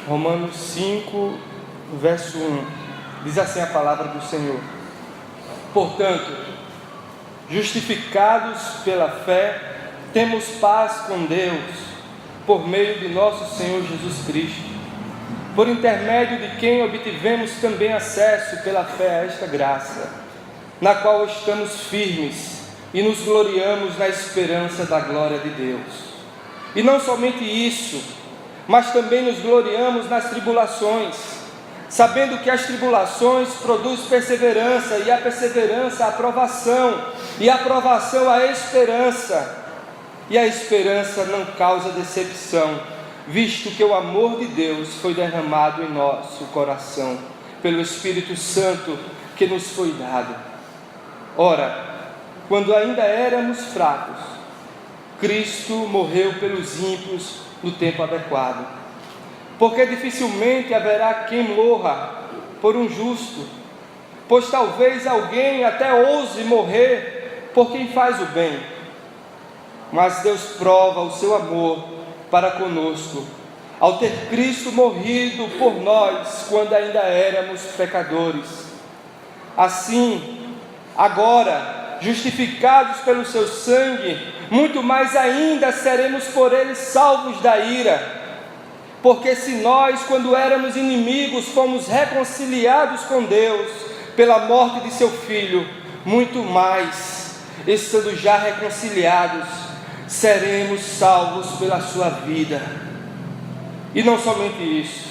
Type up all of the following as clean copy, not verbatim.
Romanos 5, verso 1, diz assim a palavra do Senhor: portanto, justificados pela fé, temos paz com Deus, por meio de nosso Senhor Jesus Cristo, por intermédio de quem obtivemos também acesso pela fé a esta graça, na qual estamos firmes e nos gloriamos na esperança da glória de Deus. E não somente isso, mas também nos gloriamos nas tribulações, sabendo que as tribulações produzem perseverança, e a perseverança a aprovação, e a aprovação a esperança. E a esperança não causa decepção, visto que o amor de Deus foi derramado em nosso coração, pelo Espírito Santo que nos foi dado. Ora, quando ainda éramos fracos, Cristo morreu pelos ímpios no tempo adequado, porque dificilmente haverá quem morra por um justo, pois talvez alguém até ouse morrer por quem faz o bem. Mas Deus prova o seu amor para conosco, ao ter Cristo morrido por nós quando ainda éramos pecadores. Assim, agora, justificados pelo seu sangue, muito mais ainda seremos por ele salvos da ira. Porque se nós, quando éramos inimigos, fomos reconciliados com Deus pela morte de seu Filho, muito mais, estando já reconciliados, seremos salvos pela sua vida. E não somente isso,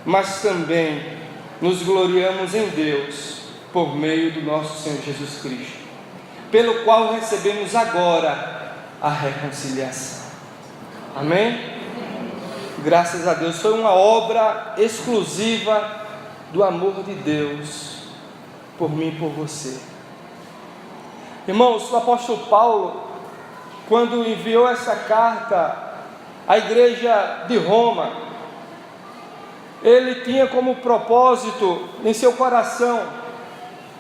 mas também nos gloriamos em Deus por meio do nosso Senhor Jesus Cristo, pelo qual recebemos agora a reconciliação. Amém? Graças a Deus, foi uma obra exclusiva do amor de Deus por mim e por você. Irmãos, o apóstolo Paulo, quando enviou essa carta à igreja de Roma, ele tinha como propósito em seu coração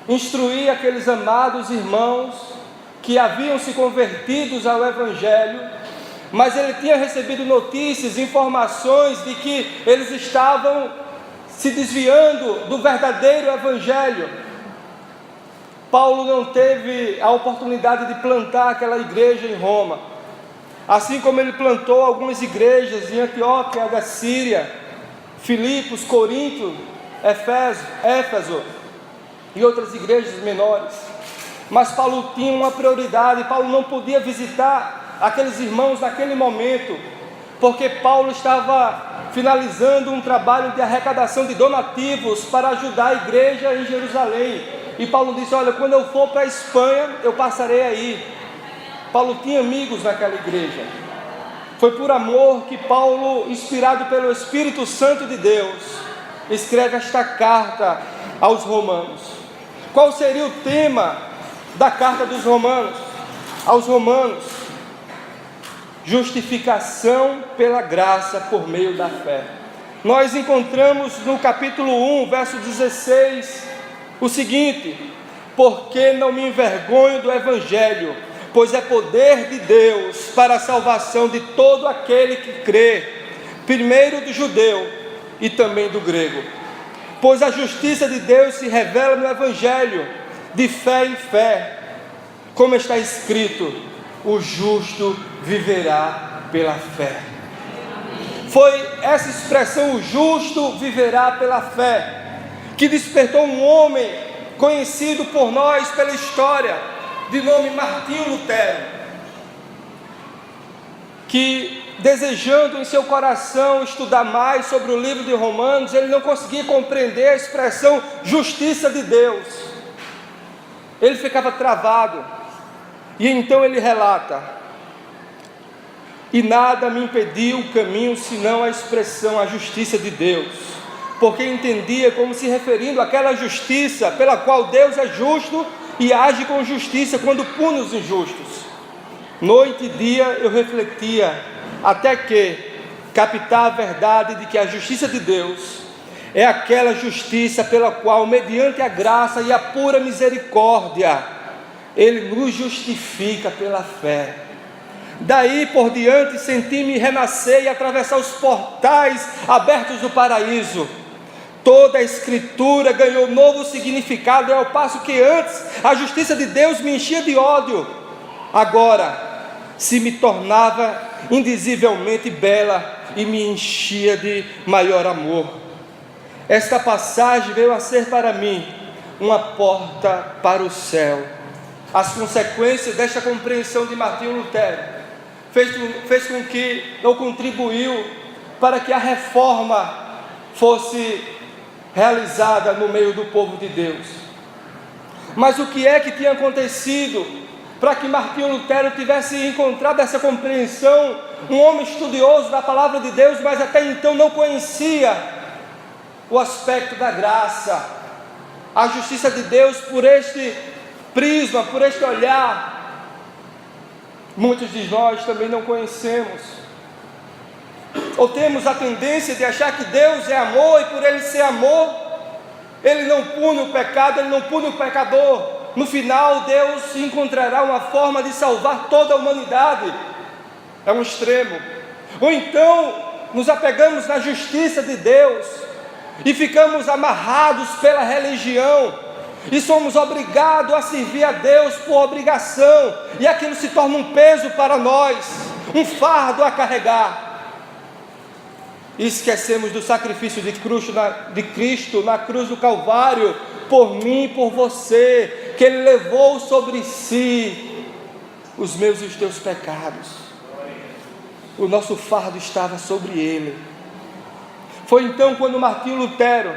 instruir aqueles amados irmãos que haviam se convertidos ao Evangelho, mas ele tinha recebido notícias, informações de que eles estavam se desviando do verdadeiro Evangelho. Paulo não teve a oportunidade de plantar aquela igreja em Roma, assim como ele plantou algumas igrejas em Antioquia da Síria, Filipos, Corinto, Éfeso e outras igrejas menores. Mas Paulo tinha uma prioridade. Paulo não podia visitar aqueles irmãos naquele momento, porque Paulo estava finalizando um trabalho de arrecadação de donativos para ajudar a igreja em Jerusalém. E Paulo disse: olha, quando eu for para a Espanha, eu passarei aí. Paulo tinha amigos naquela igreja. Foi por amor que Paulo, inspirado pelo Espírito Santo de Deus, escreve esta carta aos romanos. Qual seria o tema da carta dos romanos? Aos romanos: justificação pela graça por meio da fé. Nós encontramos no capítulo 1, verso 16, o seguinte: porque não me envergonho do Evangelho, pois é poder de Deus para a salvação de todo aquele que crê, primeiro do judeu e também do grego. Pois a justiça de Deus se revela no Evangelho, de fé em fé, como está escrito: o justo viverá pela fé. Foi essa expressão, o justo viverá pela fé, que despertou um homem conhecido por nós pela história, de nome Martinho Lutero, que, desejando em seu coração estudar mais sobre o livro de Romanos, ele não conseguia compreender a expressão justiça de Deus. Ele ficava travado. E então ele relata: e nada me impediu o caminho, senão a expressão, a justiça de Deus, porque entendia como se referindo àquela justiça pela qual Deus é justo e age com justiça quando pune os injustos. Noite e dia eu refletia, até que captar a verdade de que a justiça de Deus é aquela justiça pela qual, mediante a graça e a pura misericórdia, Ele nos justifica pela fé. Daí por diante senti-me renascer e atravessar os portais abertos do paraíso. Toda a Escritura ganhou novo significado, ao passo que antes a justiça de Deus me enchia de ódio, agora se me tornava indizivelmente bela e me enchia de maior amor. Esta passagem veio a ser para mim uma porta para o céu. As consequências desta compreensão de Martinho Lutero fez com que, ou contribuiu para que a reforma fosse realizada no meio do povo de Deus. Mas o que é que tinha acontecido para que Martinho Lutero tivesse encontrado essa compreensão? Um homem estudioso da palavra de Deus, mas até então não conhecia o aspecto da graça, a justiça de Deus por este prisma, por este olhar. Muitos de nós também não conhecemos, ou temos a tendência de achar que Deus é amor, e por Ele ser amor, Ele não pune o pecado, Ele não pune o pecador. No final, Deus encontrará uma forma de salvar toda a humanidade. É um extremo. Ou então, nos apegamos na justiça de Deus e ficamos amarrados pela religião, e somos obrigados a servir a Deus por obrigação, e aquilo se torna um peso para nós, um fardo a carregar. E esquecemos do sacrifício de Cristo na cruz do Calvário, por mim e por você, que Ele levou sobre si os meus e os teus pecados. O nosso fardo estava sobre Ele. Foi então quando Martinho Lutero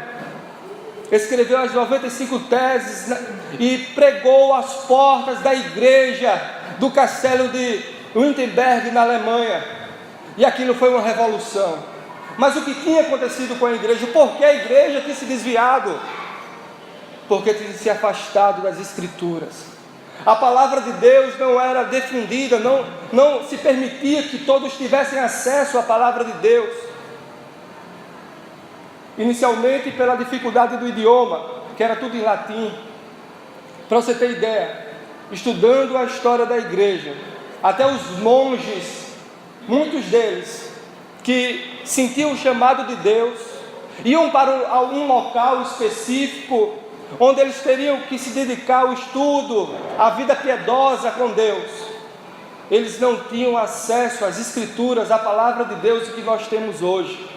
escreveu as 95 teses e pregou às portas da igreja do castelo de Wittenberg, na Alemanha, e aquilo foi uma revolução. Mas o que tinha acontecido com a igreja? Por que a igreja tinha se desviado? Porque tinha se afastado das Escrituras. A palavra de Deus não era difundida, não se permitia que todos tivessem acesso à palavra de Deus. Inicialmente pela dificuldade do idioma, que era tudo em latim. Para você ter ideia, estudando a história da igreja, até os monges, muitos deles, que sentiam o chamado de Deus, iam para um local específico, onde eles teriam que se dedicar ao estudo, à vida piedosa com Deus. Eles não tinham acesso às Escrituras, à palavra de Deus que nós temos hoje.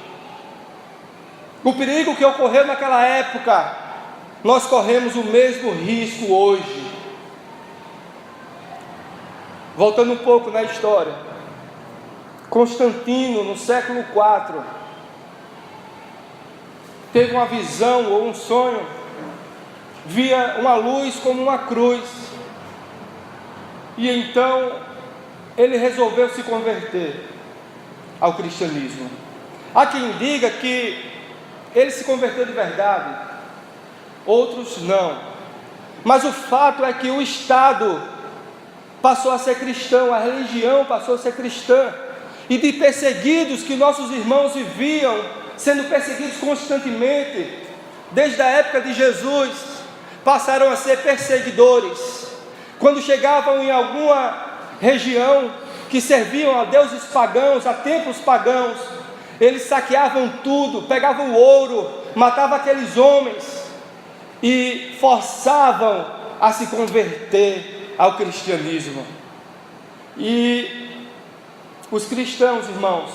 O perigo que ocorreu naquela época, nós corremos o mesmo risco hoje. Voltando um pouco na história, Constantino, no século IV, teve uma visão ou um sonho, via uma luz como uma cruz, e então ele resolveu se converter ao cristianismo. Há quem diga que ele se converteu de verdade, outros não, mas o fato é que o Estado passou a ser cristão, a religião passou a ser cristã, e de perseguidos que nossos irmãos viviam, sendo perseguidos constantemente, desde a época de Jesus, passaram a ser perseguidores. Quando chegavam em alguma região que serviam a deuses pagãos, a templos pagãos, eles saqueavam tudo, pegavam o ouro, matavam aqueles homens e forçavam a se converter ao cristianismo. E os cristãos, irmãos,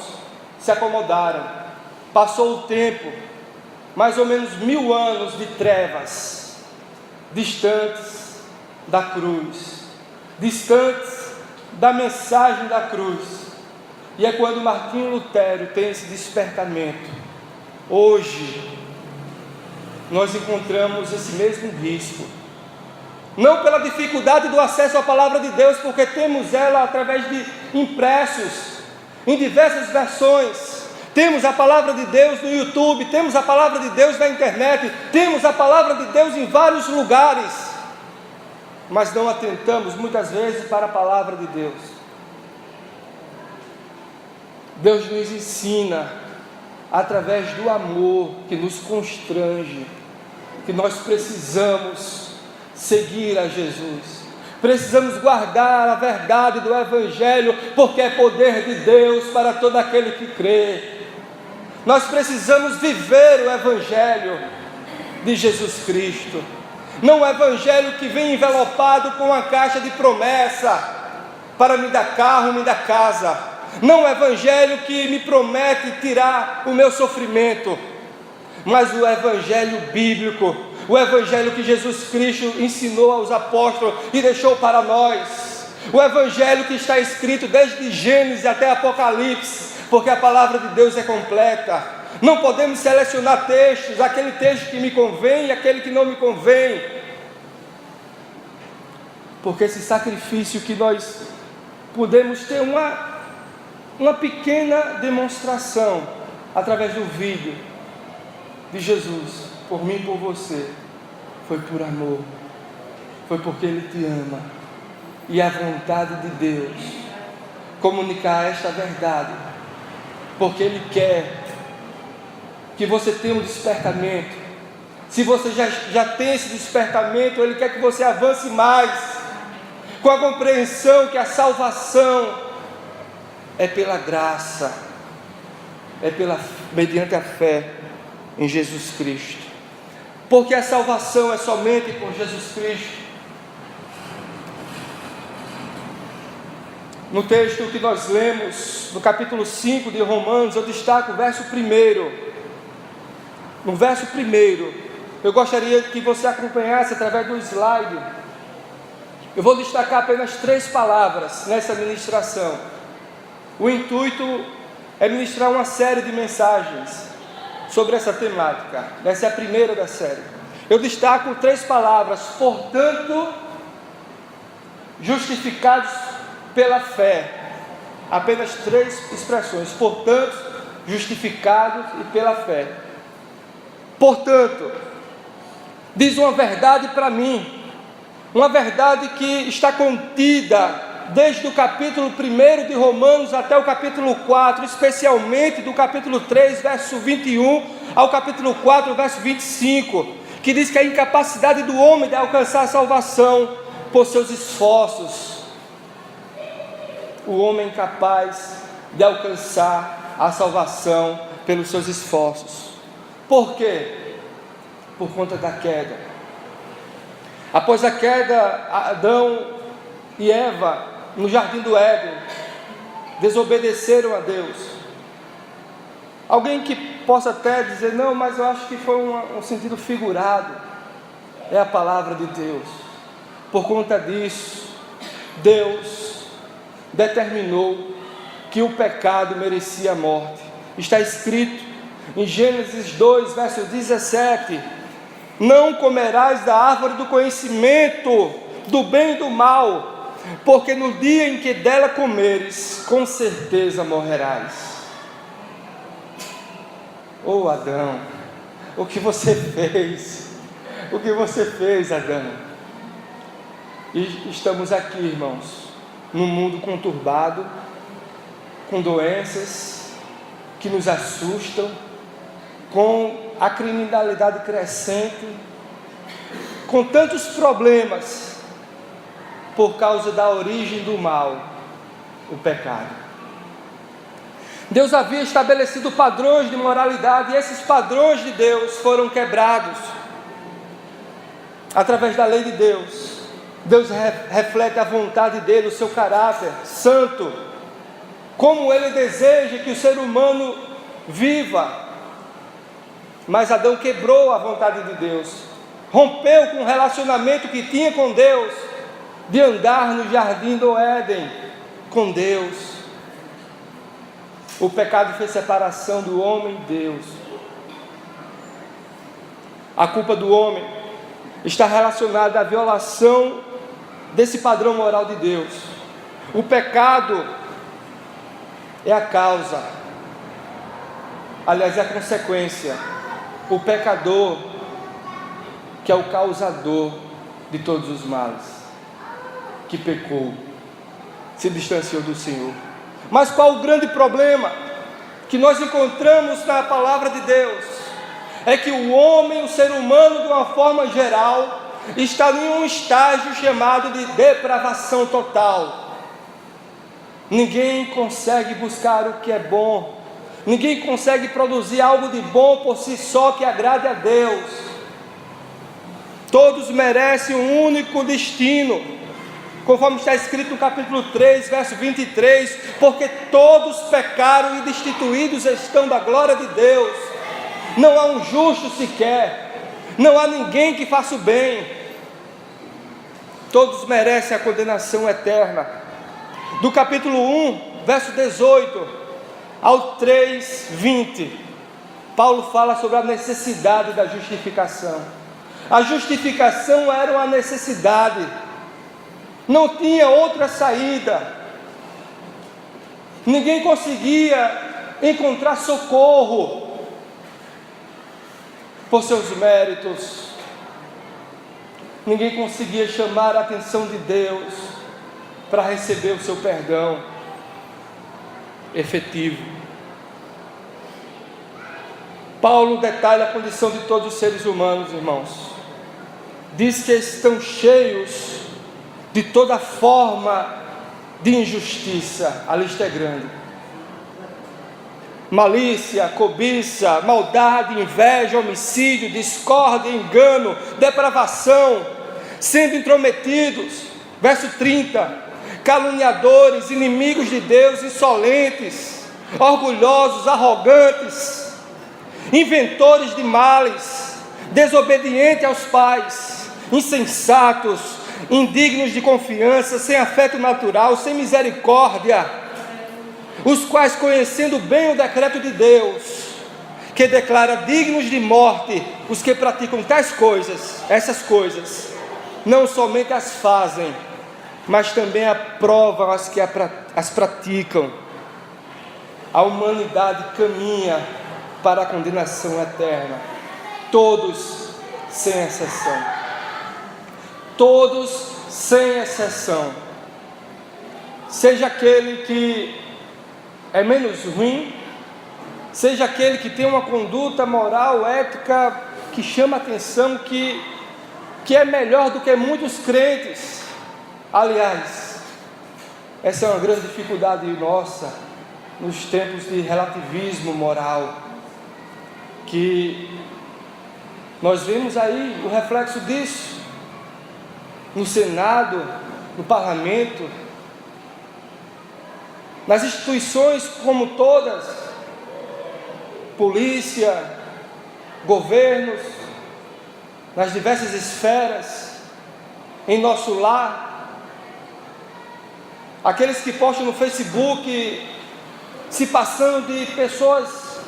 se acomodaram. Passou o tempo, mais ou menos 1000 anos de trevas, distantes da cruz, distantes da mensagem da cruz. E é quando Martinho Lutero tem esse despertamento. Hoje nós encontramos esse mesmo risco, não pela dificuldade do acesso à palavra de Deus, porque temos ela através de impressos, em diversas versões. Temos a palavra de Deus no YouTube, temos a palavra de Deus na internet, temos a palavra de Deus em vários lugares, mas não atentamos muitas vezes para a palavra de Deus. Deus nos ensina, através do amor que nos constrange, que nós precisamos seguir a Jesus, Precisamos guardar a verdade do Evangelho, porque é poder de Deus para todo aquele que crê. Nós precisamos viver o Evangelho de Jesus Cristo. Não o Evangelho que vem envelopado com uma caixa de promessa para me dar carro, me dar casa. Não o Evangelho que me promete tirar o meu sofrimento, mas o Evangelho bíblico, o Evangelho que Jesus Cristo ensinou aos apóstolos e deixou para nós. O Evangelho que está escrito desde Gênesis até Apocalipse, porque a palavra de Deus é completa. Não podemos selecionar textos, aquele texto que me convém e aquele que não me convém, porque esse sacrifício que nós podemos ter uma pequena demonstração através do vídeo de Jesus, por mim e por você, foi por amor, foi porque Ele te ama, e a vontade de Deus comunicar esta verdade, porque Ele quer que você tenha um despertamento. Se você já tem esse despertamento, Ele quer que você avance mais, com a compreensão que a salvação é pela graça, mediante a fé em Jesus Cristo. Porque a salvação é somente por Jesus Cristo. No texto que nós lemos, no capítulo 5 de Romanos, eu destaco o verso 1. No verso 1, eu gostaria que você acompanhasse através do slide. Eu vou destacar apenas 3 palavras nessa ministração. O intuito é ministrar uma série de mensagens sobre essa temática. Essa é a primeira da série. Eu destaco 3 palavras: portanto, justificados pela fé. Apenas 3 expressões: portanto, justificados e pela fé. Portanto, diz uma verdade para mim, uma verdade que está contida desde o capítulo 1 de Romanos até o capítulo 4, especialmente do capítulo 3, verso 21, ao capítulo 4, verso 25, que diz que a incapacidade do homem de alcançar a salvação por seus esforços. O homem incapaz de alcançar a salvação pelos seus esforços. Por quê? Por conta da queda. Após a queda, Adão e Eva, no jardim do Éden, desobedeceram a Deus. Alguém que possa até dizer: não, mas eu acho que foi um sentido figurado. É a palavra de Deus. Por conta disso, Deus determinou que o pecado merecia a morte. Está escrito em Gênesis 2, verso 17: não comerás da árvore do conhecimento do bem e do mal, porque no dia em que dela comeres, com certeza morrerás. Oh Adão, o que você fez? O que você fez, Adão? E estamos aqui, irmãos, num mundo conturbado, com doenças que nos assustam, com a criminalidade crescente, com tantos problemas, por causa da origem do mal, o pecado. Deus havia estabelecido padrões de moralidade, e esses padrões de Deus foram quebrados, através da lei de Deus. Deus reflete a vontade dele, o seu caráter santo, como ele deseja que o ser humano viva. Mas Adão quebrou a vontade de Deus, rompeu com o relacionamento que tinha com Deus, de andar no jardim do Éden com Deus. O pecado fez separação do homem e Deus. A culpa do homem está relacionada à violação desse padrão moral de Deus. O pecado é a causa, aliás, é a consequência. O pecador, que é o causador de todos os males, que pecou, se distanciou do Senhor. Mas qual o grande problema que nós encontramos na palavra de Deus? É que o homem, o ser humano, de uma forma geral, está em um estágio chamado de depravação total. Ninguém consegue buscar o que é bom, ninguém consegue produzir algo de bom por si só que agrade a Deus. Todos merecem um único destino, conforme está escrito no capítulo 3, verso 23, porque todos pecaram e destituídos estão da glória de Deus. Não há um justo sequer, não há ninguém que faça o bem. Todos merecem a condenação eterna. Do capítulo 1, verso 18 ao 3, 20, Paulo fala sobre a necessidade da justificação. A justificação era uma necessidade, não tinha outra saída. Ninguém conseguia encontrar socorro por seus méritos. Ninguém conseguia chamar a atenção de Deus para receber o seu perdão efetivo. Paulo detalha a condição de todos os seres humanos, irmãos. Diz que estão cheios de toda forma de injustiça. A lista é grande: malícia, cobiça, maldade, inveja, homicídio, discórdia, engano, depravação, sendo intrometidos. Verso 30, caluniadores, inimigos de Deus, insolentes, orgulhosos, arrogantes, inventores de males, desobedientes aos pais, insensatos, indignos de confiança, sem afeto natural, sem misericórdia, os quais, conhecendo bem o decreto de Deus, que declara dignos de morte os que praticam tais coisas, essas coisas, não somente as fazem, mas também aprovam as que as praticam. A humanidade caminha para a condenação eterna, todos sem exceção. Todos sem exceção. Seja aquele que é menos ruim, seja aquele que tem uma conduta moral, ética, que chama atenção, que é melhor do que muitos crentes. Aliás, essa é uma grande dificuldade nossa nos tempos de relativismo moral, que nós vemos aí o reflexo disso no Senado, no Parlamento, nas instituições como todas, polícia, governos, nas diversas esferas, em nosso lar. Aqueles que postam no Facebook se passando de pessoas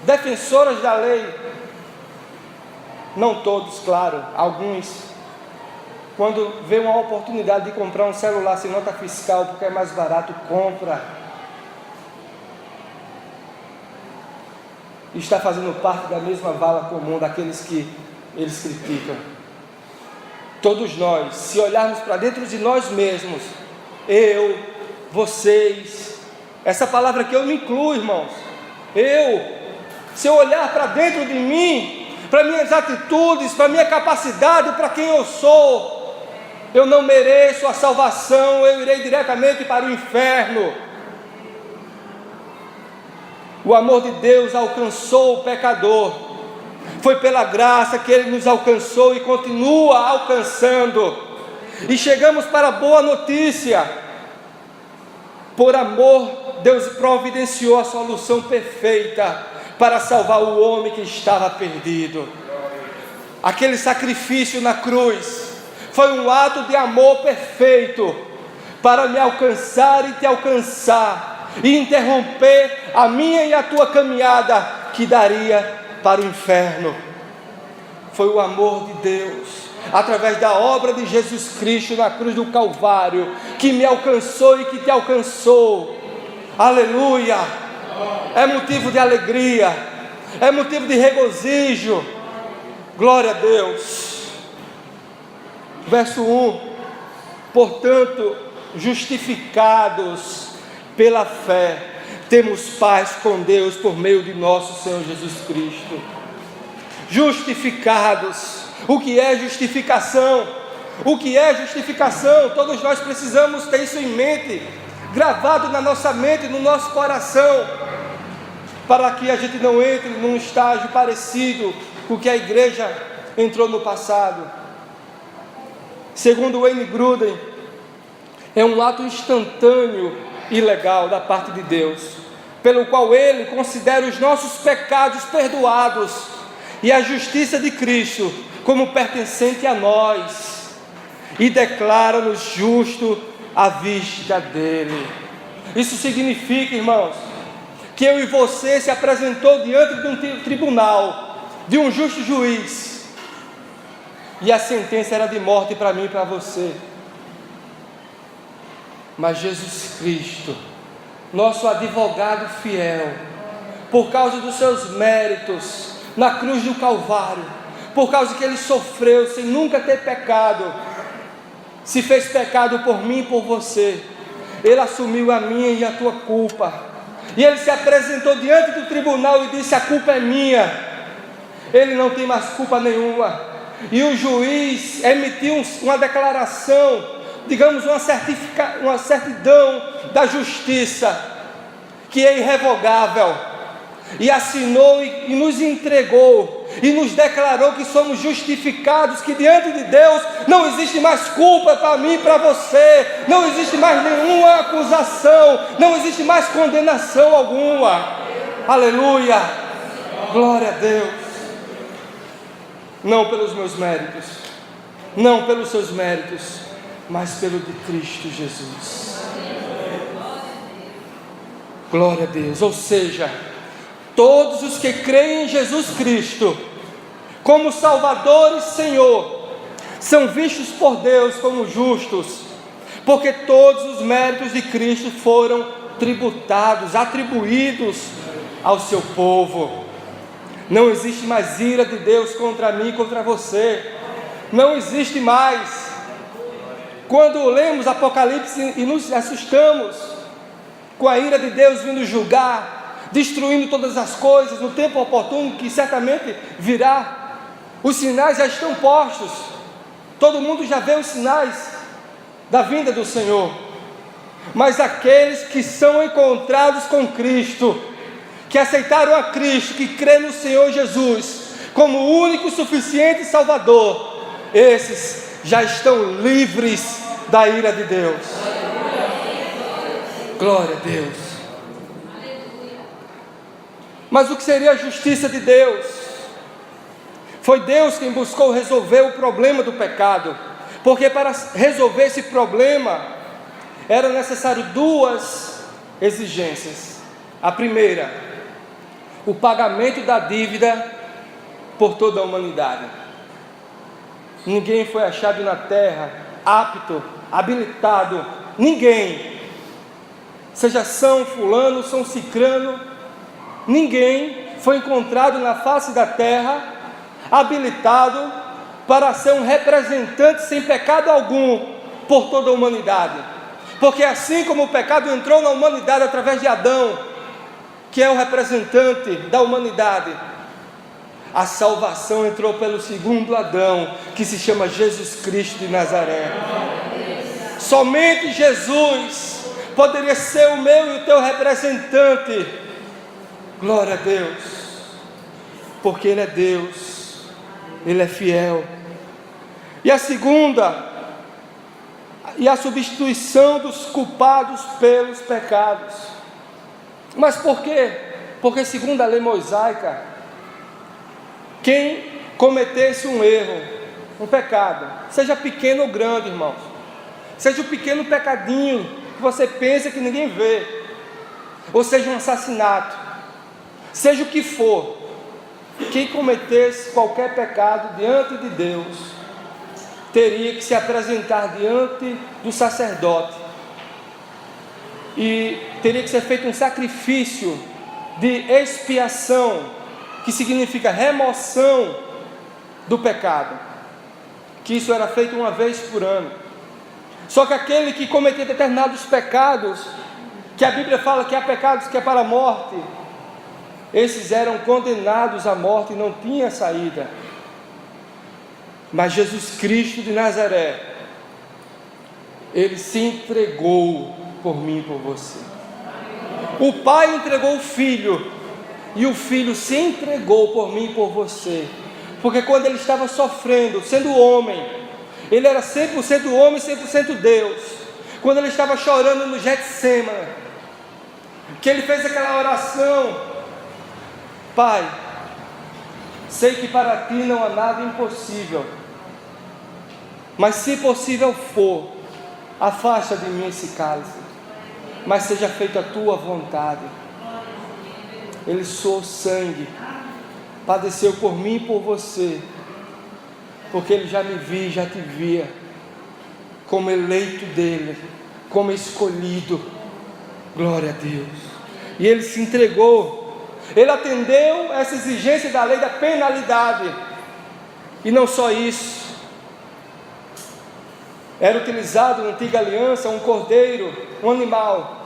defensoras da lei, não todos, claro, alguns, quando vê uma oportunidade de comprar um celular sem nota fiscal porque é mais barato, compra. Está fazendo parte da mesma vala comum daqueles que eles criticam. Todos nós, se olharmos para dentro de nós mesmos, eu, vocês, essa palavra que eu me incluo, irmãos, se eu olhar para dentro de mim, para minhas atitudes, para minha capacidade, para quem eu sou, eu não mereço a salvação, eu irei diretamente para o inferno. O amor de Deus alcançou o pecador, foi pela graça que Ele nos alcançou e continua alcançando, e chegamos para a boa notícia. Por amor, Deus providenciou a solução perfeita para salvar o homem que estava perdido. Aquele sacrifício na cruz foi um ato de amor perfeito para me alcançar e te alcançar, e interromper a minha e a tua caminhada que daria para o inferno. Foi o amor de Deus, através da obra de Jesus Cristo na cruz do Calvário, que me alcançou e que te alcançou. Aleluia! É motivo de alegria, é motivo de regozijo. Glória a Deus. Verso 1: portanto, justificados pela fé, temos paz com Deus por meio de nosso Senhor Jesus Cristo. Justificados. o que é justificação. O que é justificação? Todos nós precisamos ter isso em mente, gravado na nossa mente, no nosso coração, para que a gente não entre num estágio parecido com o que a igreja entrou no passado. Segundo Wayne Grudem, é um ato instantâneo e legal da parte de Deus, pelo qual Ele considera os nossos pecados perdoados e a justiça de Cristo como pertencente a nós, e declara-nos justo à vista dEle. Isso significa, irmãos, que eu e você se apresentou diante de um tribunal, de um justo juiz, e a sentença era de morte para mim e para você. Mas Jesus Cristo, nosso advogado fiel, por causa dos seus méritos, na cruz do Calvário, por causa que Ele sofreu sem nunca ter pecado, se fez pecado por mim e por você. Ele assumiu a minha e a tua culpa, e Ele se apresentou diante do tribunal e disse: a culpa é minha, Ele não tem mais culpa nenhuma. E o juiz emitiu uma declaração, digamos uma certidão da justiça, que é irrevogável, e assinou e nos entregou, e nos declarou que somos justificados, que diante de Deus não existe mais culpa para mim e para você, não existe mais nenhuma acusação, não existe mais condenação alguma. Aleluia, glória a Deus. Não pelos meus méritos, não pelos seus méritos, mas pelo de Cristo Jesus. Glória a Deus. Ou seja, todos os que creem em Jesus Cristo como Salvador e Senhor são vistos por Deus como justos, porque todos os méritos de Cristo foram tributados, atribuídos ao seu povo. Não existe mais ira de Deus contra mim e contra você. Não existe mais. Quando lemos Apocalipse e nos assustamos com a ira de Deus vindo julgar, destruindo todas as coisas no tempo oportuno, que certamente virá, os sinais já estão postos. Todo mundo já vê os sinais da vinda do Senhor. Mas aqueles que são encontrados com Cristo, que aceitaram a Cristo, que crê no Senhor Jesus como o único, suficiente Salvador, esses já estão livres da ira de Deus. Glória a Deus. Mas o que seria a justiça de Deus? Foi Deus quem buscou resolver o problema do pecado, porque para resolver esse problema era necessário duas exigências. A primeira, o pagamento da dívida por toda a humanidade. Ninguém foi achado na terra apto, habilitado, ninguém, seja São Fulano, São Cicrano, ninguém foi encontrado na face da terra habilitado para ser um representante sem pecado algum por toda a humanidade. Porque assim como o pecado entrou na humanidade através de Adão, que é o representante da humanidade, a salvação entrou pelo segundo Adão, que se chama Jesus Cristo de Nazaré. Somente Jesus poderia ser o meu e o teu representante. Glória a Deus, porque Ele é Deus, Ele é fiel. E a segunda, e a substituição dos culpados pelos pecados. Mas por quê? Porque segundo a lei mosaica, quem cometesse um erro, um pecado, seja pequeno ou grande, irmãos, seja um pequeno pecadinho que você pensa que ninguém vê, ou seja um assassinato, seja o que for, quem cometesse qualquer pecado diante de Deus, teria que se apresentar diante do sacerdote, e teria que ser feito um sacrifício de expiação, que significa remoção do pecado, que isso era feito uma vez por ano. Só que aquele que cometia determinados pecados, que a Bíblia fala que há pecados que é para a morte, esses eram condenados à morte e não tinha saída. Mas Jesus Cristo de Nazaré, Ele se entregou por mim e por você. O Pai entregou o Filho, e o Filho se entregou por mim e por você, porque quando Ele estava sofrendo, sendo homem, Ele era 100% homem, 100% Deus. Quando Ele estava chorando no Getsêmani, que Ele fez aquela oração: Pai, sei que para Ti não há nada impossível, mas se possível for, afasta de mim esse cálice, mas seja feita a Tua vontade. Ele suou sangue, padeceu por mim e por você, porque Ele já me via, já te via como eleito dEle, como escolhido. Glória a Deus. E Ele se entregou, Ele atendeu essa exigência da lei da penalidade. E não só isso, era utilizado na antiga aliança um cordeiro, um animal,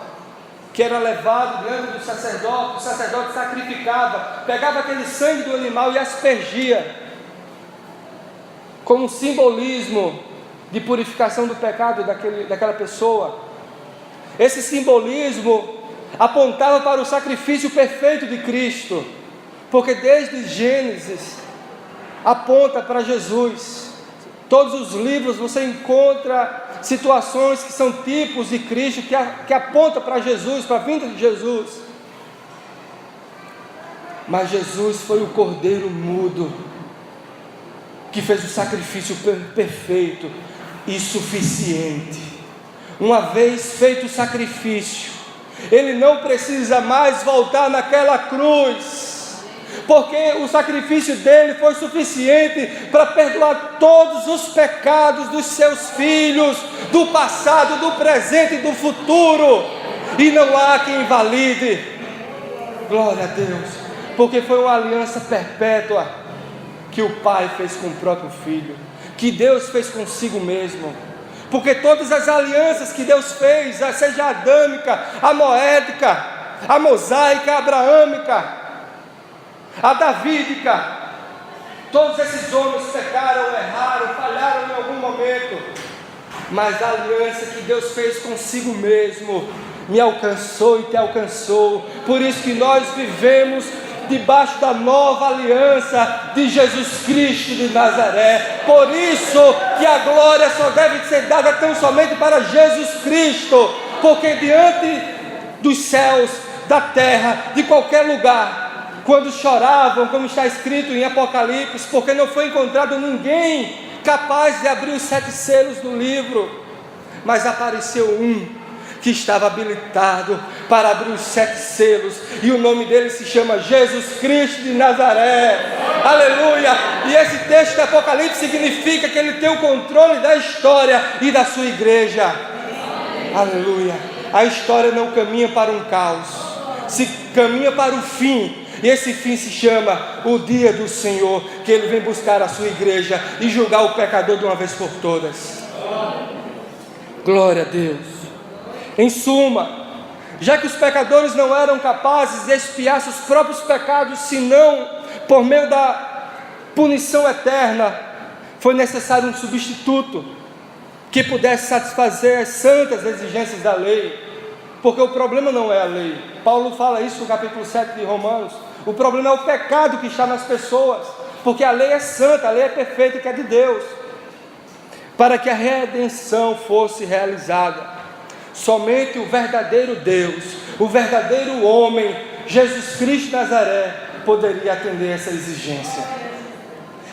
que era levado diante do sacerdote. O sacerdote sacrificava, pegava aquele sangue do animal e aspergia, como um simbolismo de purificação do pecado daquela pessoa. Esse simbolismo apontava para o sacrifício perfeito de Cristo, porque desde Gênesis aponta para Jesus. Todos os livros você encontra situações que são tipos de Cristo, que apontam para Jesus, para a vinda de Jesus. Mas Jesus foi o cordeiro mudo, que fez o sacrifício perfeito e suficiente. Uma vez feito o sacrifício, Ele não precisa mais voltar naquela cruz, porque o sacrifício dele foi suficiente para perdoar todos os pecados dos seus filhos, do passado, do presente e do futuro, e não há quem invalide. Glória a Deus, porque foi uma aliança perpétua que o Pai fez com o próprio Filho, que Deus fez consigo mesmo. Porque todas as alianças que Deus fez, seja a adâmica, a noética, a mosaica, a abraâmica, a davídica, todos esses homens pecaram, erraram, falharam em algum momento, mas a aliança que Deus fez consigo mesmo me alcançou e te alcançou. Por isso que nós vivemos debaixo da nova aliança de Jesus Cristo de Nazaré. Por isso que a glória só deve ser dada tão somente para Jesus Cristo, porque diante dos céus, da terra, de qualquer lugar, quando choravam, como está escrito em Apocalipse, porque não foi encontrado ninguém capaz de abrir os 7 selos do livro, mas apareceu um que estava habilitado para abrir os 7 selos, e o nome dele se chama Jesus Cristo de Nazaré. Aleluia! E esse texto de Apocalipse significa que ele tem o controle da história e da sua igreja. Aleluia! A história não caminha para um caos, se caminha para o fim. E esse fim se chama o dia do Senhor, que Ele vem buscar a sua igreja e julgar o pecador de uma vez por todas. Glória a Deus. Em suma, já que os pecadores não eram capazes de expiar seus próprios pecados, senão por meio da punição eterna, foi necessário um substituto que pudesse satisfazer as santas exigências da lei, porque o problema não é a lei. Paulo fala isso no capítulo 7 de Romanos. O problema é o pecado que está nas pessoas, porque a lei é santa, a lei é perfeita, que é de Deus. Para que a redenção fosse realizada, somente o verdadeiro Deus, o verdadeiro homem, Jesus Cristo de Nazaré, poderia atender essa exigência.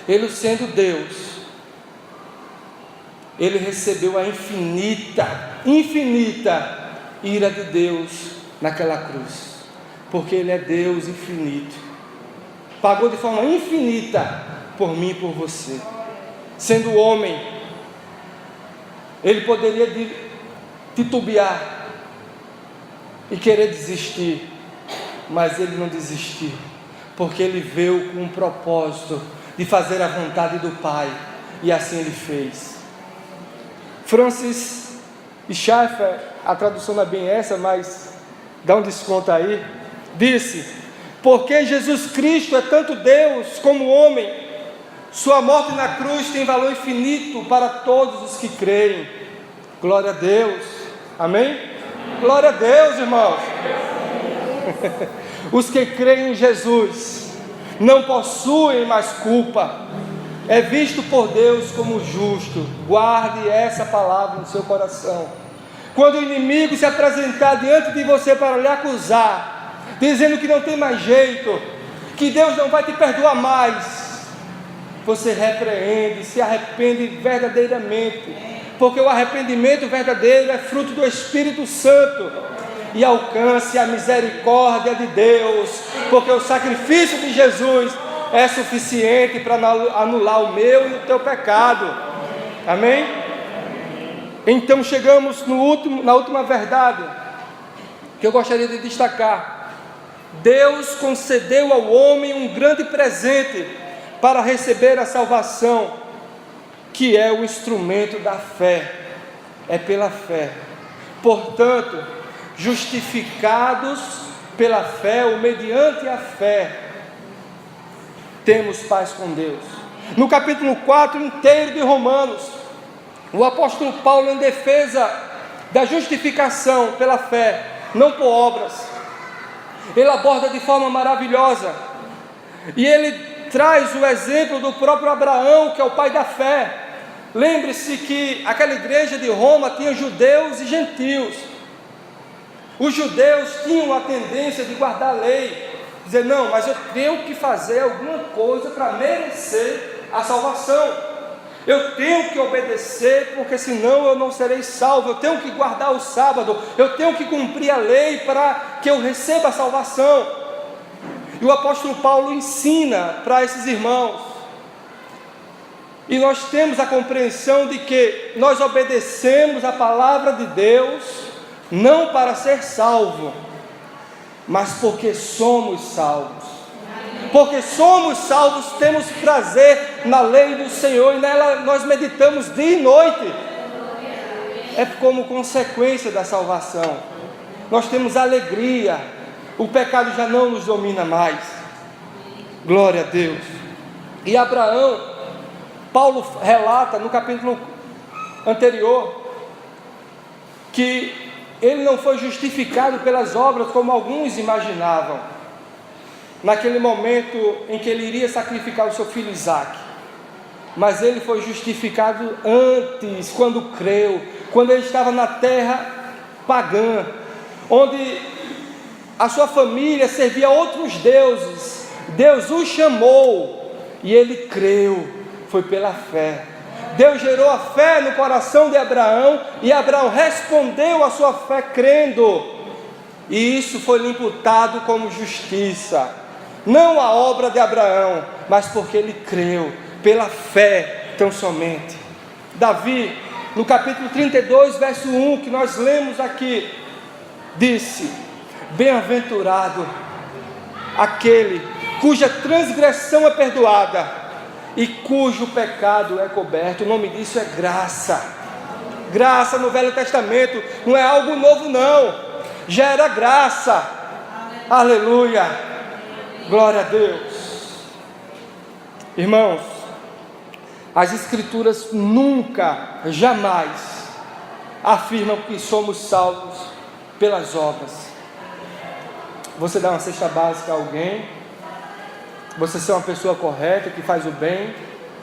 Ele, sendo Deus, Ele recebeu a infinita ira de Deus naquela cruz, porque Ele é Deus infinito, pagou de forma infinita por mim e por você. Sendo homem, Ele poderia titubear e querer desistir, mas Ele não desistiu, porque Ele veio com um propósito de fazer a vontade do Pai, e assim Ele fez. Francis Schaeffer, a tradução não é bem essa, mas dá um desconto aí, disse: porque Jesus Cristo é tanto Deus como homem, Sua morte na cruz tem valor infinito para todos os que creem. Glória a Deus. Amém? Glória a Deus, irmãos. Os que creem em Jesus não possuem mais culpa. É visto por Deus como justo. Guarde essa palavra no seu coração. Quando o inimigo se apresentar diante de você para lhe acusar, dizendo que não tem mais jeito, que Deus não vai te perdoar mais, você repreende, se arrepende verdadeiramente, porque o arrependimento verdadeiro é fruto do Espírito Santo, e alcance a misericórdia de Deus, porque o sacrifício de Jesus é suficiente para anular o meu e o teu pecado. Amém? Então chegamos na última verdade que eu gostaria de destacar. Deus concedeu ao homem um grande presente para receber a salvação, que é o instrumento da fé. É pela fé. Portanto, justificados pela fé, ou mediante a fé, temos paz com Deus. No capítulo 4 inteiro de Romanos, o apóstolo Paulo, em defesa da justificação pela fé, não por obras, ele aborda de forma maravilhosa, e ele traz o exemplo do próprio Abraão, que é o pai da fé. Lembre-se que aquela igreja de Roma tinha judeus e gentios. Os judeus tinham a tendência de guardar a lei, dizer, não, mas eu tenho que fazer alguma coisa para merecer a salvação. Eu tenho que obedecer, porque senão eu não serei salvo. Eu tenho que guardar o sábado, eu tenho que cumprir a lei para que eu receba a salvação. E o apóstolo Paulo ensina para esses irmãos, e nós temos a compreensão de que nós obedecemos a palavra de Deus, não para ser salvo, mas porque somos salvos. Porque somos salvos, temos prazer na lei do Senhor, e nela nós meditamos dia e noite. É como consequência da salvação, nós temos alegria. O pecado já não nos domina mais. Glória a Deus. E Abraão, Paulo relata no capítulo anterior, que ele não foi justificado pelas obras como alguns imaginavam, naquele momento em que ele iria sacrificar o seu filho Isaque, mas ele foi justificado antes, quando creu, quando ele estava na terra pagã, onde a sua família servia a outros deuses. Deus o chamou e ele creu, foi pela fé. Deus gerou a fé no coração de Abraão, e Abraão respondeu à sua fé crendo, e isso foi lhe imputado como justiça, não a obra de Abraão, mas porque ele creu, pela fé tão somente. Davi, no capítulo 32, verso 1, que nós lemos aqui, disse: bem-aventurado aquele cuja transgressão é perdoada e cujo pecado é coberto. O nome disso é graça. Graça no Velho Testamento não é algo novo, não, já era graça. Aleluia, glória a Deus. Irmãos, as Escrituras nunca, jamais afirmam que somos salvos pelas obras. Você dá uma cesta básica a alguém, você ser uma pessoa correta, que faz o bem,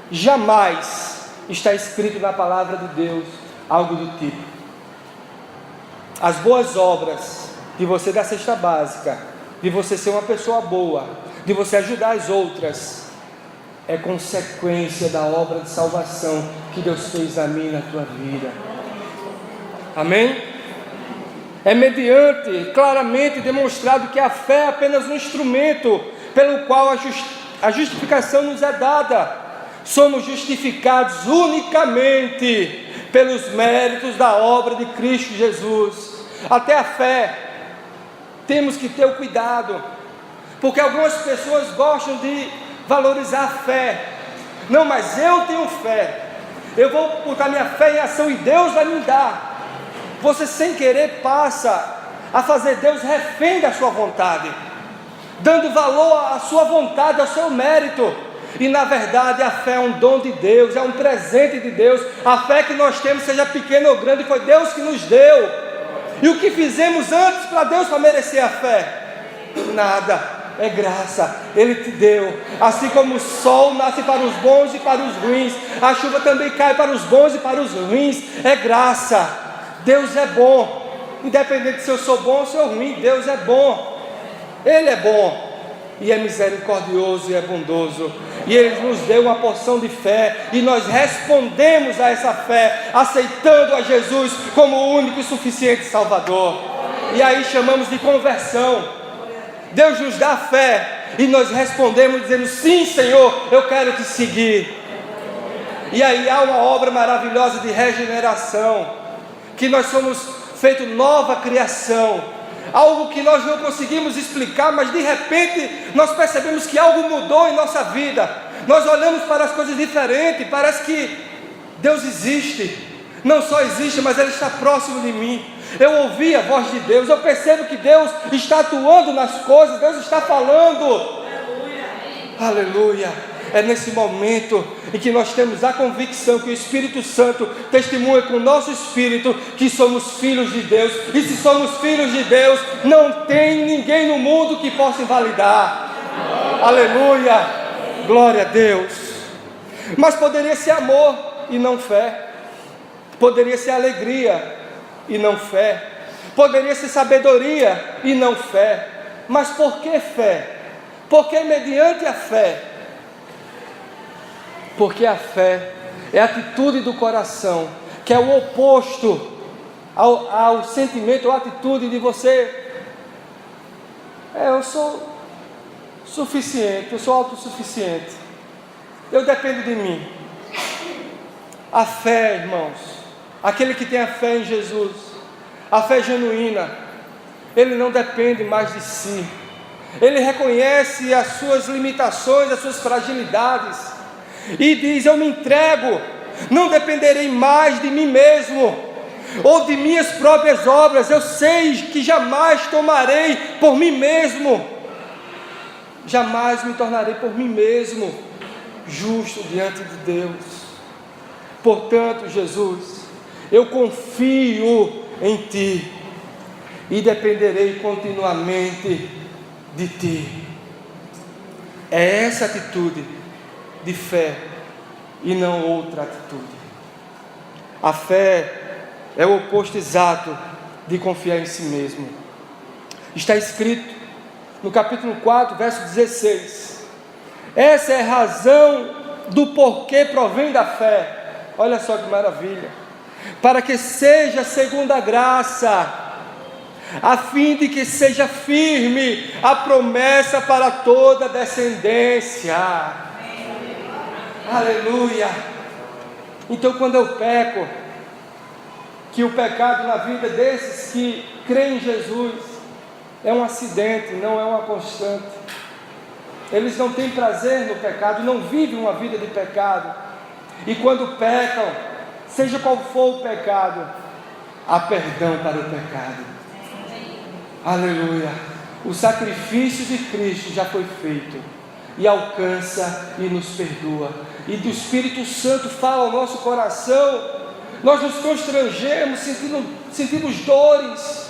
jamais está escrito na palavra de Deus algo do tipo. As boas obras, de você dar cesta básica, de você ser uma pessoa boa, de você ajudar as outras, é consequência da obra de salvação que Deus fez a mim na tua vida. Amém? É mediante, claramente demonstrado que a fé é apenas um instrumento pelo qual a justificação nos é dada. Somos justificados unicamente pelos méritos da obra de Cristo Jesus. Até a fé, temos que ter o cuidado, porque algumas pessoas gostam de valorizar a fé. Não, mas eu tenho fé, eu vou botar minha fé em ação e Deus vai me dar. Você sem querer passa a fazer Deus refém da sua vontade, dando valor à sua vontade, ao seu mérito. E na verdade a fé é um dom de Deus, é um presente de Deus. A fé que nós temos, seja pequena ou grande, foi Deus que nos deu. E o que fizemos antes para Deus para merecer a fé? Nada. É graça, Ele te deu. Assim como o sol nasce para os bons e para os ruins, a chuva também cai para os bons e para os ruins. É graça. Deus é bom, independente se eu sou bom ou sou ruim. Deus é bom, Ele é bom, e é misericordioso e é bondoso, e Ele nos deu uma porção de fé, e nós respondemos a essa fé, aceitando a Jesus como o único e suficiente Salvador. E aí chamamos de conversão. Deus nos dá fé e nós respondemos dizendo: sim, Senhor, eu quero te seguir. E aí há uma obra maravilhosa de regeneração, que nós somos feito nova criação, algo que nós não conseguimos explicar, mas de repente nós percebemos que algo mudou em nossa vida. Nós olhamos para as coisas diferentes, parece que Deus existe. Não só existe, mas Ele está próximo de mim. Eu ouvi a voz de Deus, eu percebo que Deus está atuando nas coisas, Deus está falando. Aleluia. Aleluia. É nesse momento em que nós temos a convicção que o Espírito Santo testemunha com o nosso espírito que somos filhos de Deus. E se somos filhos de Deus, não tem ninguém no mundo que possa invalidar. Aleluia. Glória a Deus. Mas poderia ser amor e não fé. Poderia ser alegria e não fé. Poderia ser sabedoria e não fé. Mas por que fé? Porque mediante a fé. Porque a fé é a atitude do coração, que é o oposto ao sentimento ou atitude de você. Eu sou suficiente, eu sou autossuficiente, eu dependo de mim. A fé, irmãos, aquele que tem a fé em Jesus, a fé genuína, ele não depende mais de si. Ele reconhece as suas limitações, as suas fragilidades, e diz: eu me entrego, não dependerei mais de mim mesmo, ou de minhas próprias obras. Eu sei que jamais tomarei por mim mesmo, jamais me tornarei por mim mesmo justo diante de Deus. Portanto, Jesus, eu confio em Ti e dependerei continuamente de Ti. É essa atitude de fé e não outra atitude. A fé é o oposto exato de confiar em si mesmo. Está escrito no capítulo 4, verso 16. Essa é a razão do porquê provém da fé. Olha só que maravilha. Para que seja segundo a graça, a fim de que seja firme a promessa para toda descendência. Aleluia. Então, quando eu peco, que o pecado na vida desses que creem em Jesus é um acidente, não é uma constante. Eles não têm prazer no pecado, não vivem uma vida de pecado. E quando pecam, seja qual for o pecado, há perdão para o pecado. Aleluia. O sacrifício de Cristo já foi feito, e alcança e nos perdoa. E do Espírito Santo fala ao nosso coração. Nós nos constrangemos, sentimos dores,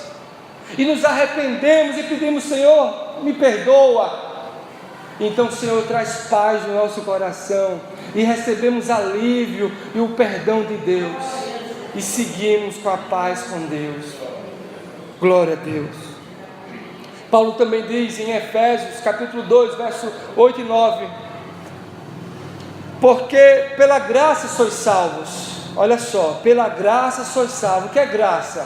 e nos arrependemos e pedimos: Senhor, me perdoa. Então o Senhor traz paz no nosso coração, e recebemos alívio e o perdão de Deus, e seguimos com a paz com Deus. Glória a Deus. Paulo também diz em Efésios capítulo 2, verso 8 e 9: porque pela graça sois salvos. Olha só, pela graça sois salvos. O que é graça?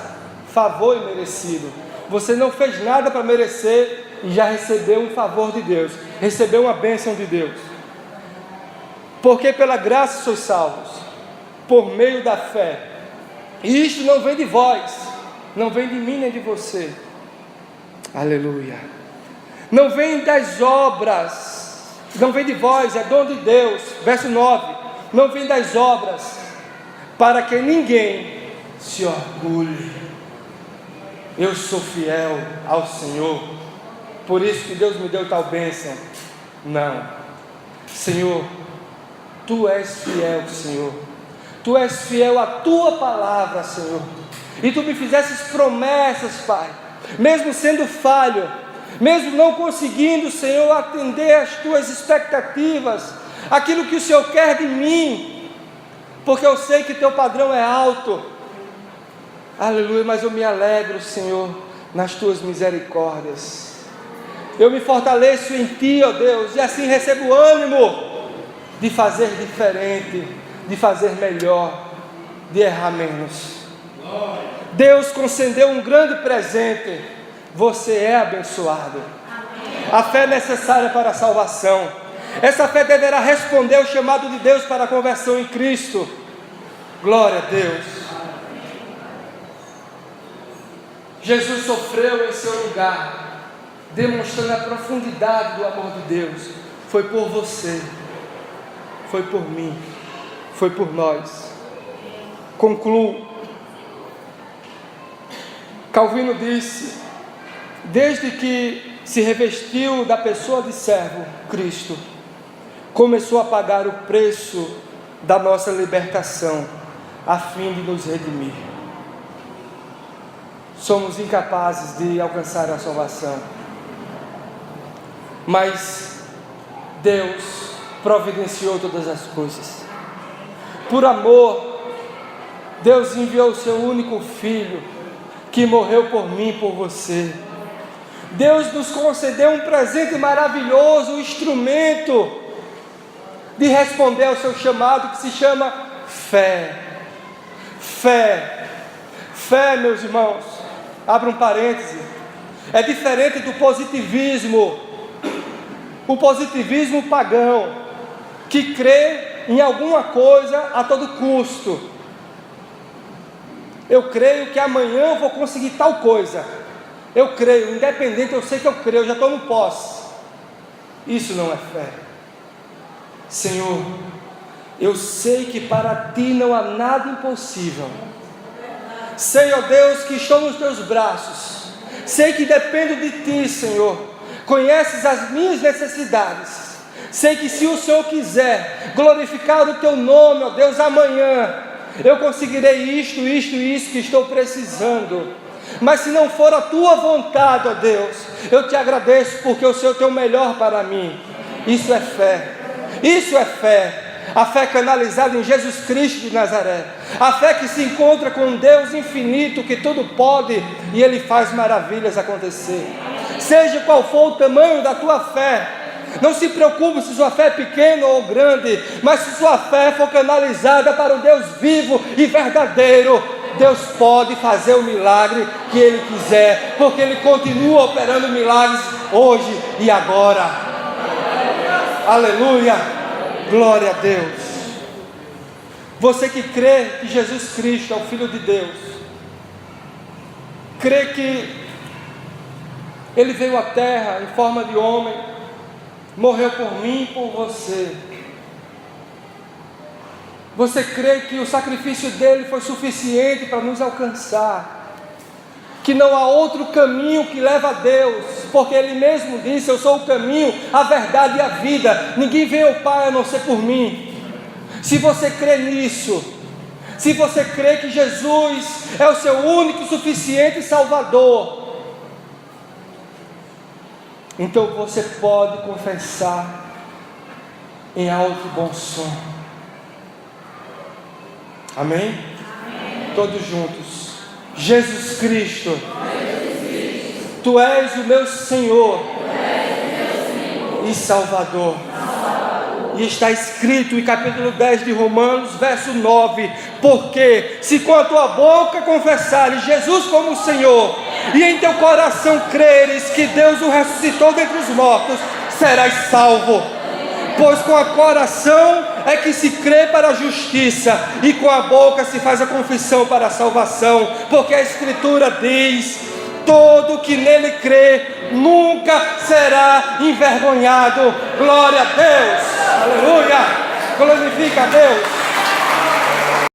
Favor imerecido. Você não fez nada para merecer e já recebeu um favor de Deus, recebeu uma bênção de Deus. Porque pela graça sois salvos, por meio da fé. E isto não vem de vós, não vem de mim nem de você. Aleluia. Não vem das obras, não vem de vós, é dom de Deus. Verso 9: não vem das obras, para que ninguém se orgulhe. Eu sou fiel ao Senhor, por isso que Deus me deu tal bênção. Não. Senhor, Tu és fiel, Senhor. Tu és fiel à Tua palavra, Senhor. E Tu me fizesses promessas, Pai, mesmo sendo falho, mesmo não conseguindo, Senhor, atender às Tuas expectativas, aquilo que o Senhor quer de mim, porque eu sei que Teu padrão é alto. Aleluia, mas eu me alegro, Senhor, nas Tuas misericórdias. Eu me fortaleço em Ti, ó Deus, e assim recebo ânimo de fazer diferente, de fazer melhor, de errar menos. Deus concedeu um grande presente. Você é abençoado. A fé é necessária para a salvação. Essa fé deverá responder ao chamado de Deus para a conversão em Cristo. Glória a Deus. Jesus sofreu em seu lugar, demonstrando a profundidade do amor de Deus. Foi por você, foi por mim, foi por nós. Concluo. Calvino disse: desde que se revestiu da pessoa de servo, Cristo começou a pagar o preço da nossa libertação, a fim de nos redimir. Somos incapazes de alcançar a salvação, mas Deus providenciou todas as coisas. Por amor, Deus enviou o seu único Filho, que morreu por mim e por você. Deus nos concedeu um presente maravilhoso, um instrumento de responder ao seu chamado, que se chama fé. Fé, fé, meus irmãos, abra um parêntese, é diferente do positivismo. O positivismo pagão, que crê em alguma coisa a todo custo. Eu creio que amanhã eu vou conseguir tal coisa. Eu creio, independente, eu sei que eu creio, eu já estou no posse. Isso não é fé. Senhor, eu sei que para Ti não há nada impossível. Sei, ó Deus, que estou nos Teus braços. Sei que dependo de Ti, Senhor. Conheces as minhas necessidades. Sei que se o Senhor quiser glorificar o Teu nome, ó Deus, amanhã eu conseguirei isso que estou precisando. Mas se não for a Tua vontade, ó Deus, eu Te agradeço, porque o Senhor tem o melhor para mim. Isso é fé. Isso é fé. A fé canalizada em Jesus Cristo de Nazaré. A fé que se encontra com um Deus infinito, que tudo pode, e Ele faz maravilhas acontecer. Seja qual for o tamanho da tua fé, não se preocupe se sua fé é pequena ou grande, mas se sua fé for canalizada para o Deus vivo e verdadeiro, Deus pode fazer o milagre que Ele quiser, porque Ele continua operando milagres hoje e agora. Aleluia, glória a Deus. Você que crê que Jesus Cristo é o Filho de Deus, crê que Ele veio à terra em forma de homem, morreu por mim e por você. Você crê que o sacrifício dele foi suficiente para nos alcançar, que não há outro caminho que leva a Deus, porque Ele mesmo disse: eu sou o caminho, a verdade e a vida, ninguém vem ao Pai a não ser por mim. Se você crê nisso, se você crê que Jesus é o seu único e suficiente Salvador, então você pode confessar em alto e bom som. Amém? Amém. Todos juntos. Jesus Cristo, Tu és o meu Senhor e Salvador. E está escrito em capítulo 10 de Romanos, verso 9: porque se com a tua boca confessares Jesus como Senhor, e em teu coração creres que Deus o ressuscitou dentre os mortos, serás salvo. Pois com o coração é que se crê para a justiça, e com a boca se faz a confissão para a salvação. Porque a Escritura diz: todo que nele crê nunca será envergonhado. Glória a Deus, aleluia, glorifica a Deus.